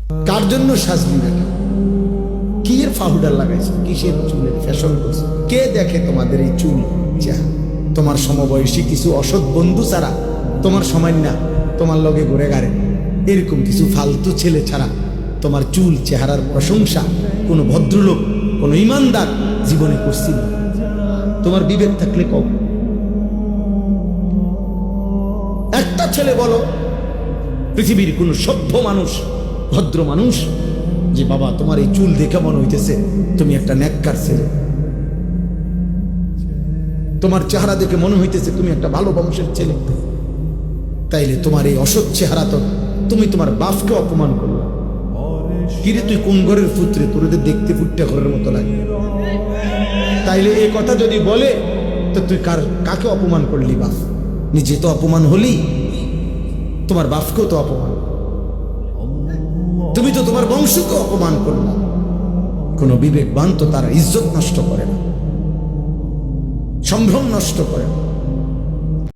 কার জন্য সাজবি না? কি এর পাউডার লাগাইছে, কিসের চুলের ফ্যাশন করছে? কে দেখে তোমাদের এই চুল চেহারা? তোমার সমবয়সী কিছু অসৎ বন্ধু ছাড়া, তোমার সময় না তোমার লগে ঘুরে গাড়ে এরকম কিছু ফালতু ছেলে ছাড়া তোমার চুল চেহারার প্রশংসা কোনো ভদ্রলোক, কোনো ইমানদার জীবনে করছিল? তোমার বিবেক থাকলে কও। একটা ছেলে বলো পৃথিবীর কোন সভ্য মানুষ, ভদ্র মানুষ, যে বাবা তোমার এই চুল দেখে মনে হইতেছে তুমি একটা নেককার ছেলে, তোমার চেহারা দেখে মনে হইতেছে তুমি একটা ভালো বংশের ছেলে, তাইলে তোমার এই অসৎ চেহারা তো তুমি তোমার বাপকে অপমান করলো। কিরে তুই কোন ঘরের পুত্রে, তোর দেখতে ফুটটা ঘরের মতো লাগে? তাইলে এই কথা যদি বলে তো তুই কাকে অপমান করলি? বাপ নিজে তো অপমান হলি, তোমার বাপকেও তো অপমান, তুমি তো তোমার বংশকে অপমান করলা। কোন বিবেকবান তো তার ইজ্জত নষ্ট করে না, সম্ভ্রম নষ্ট করে না।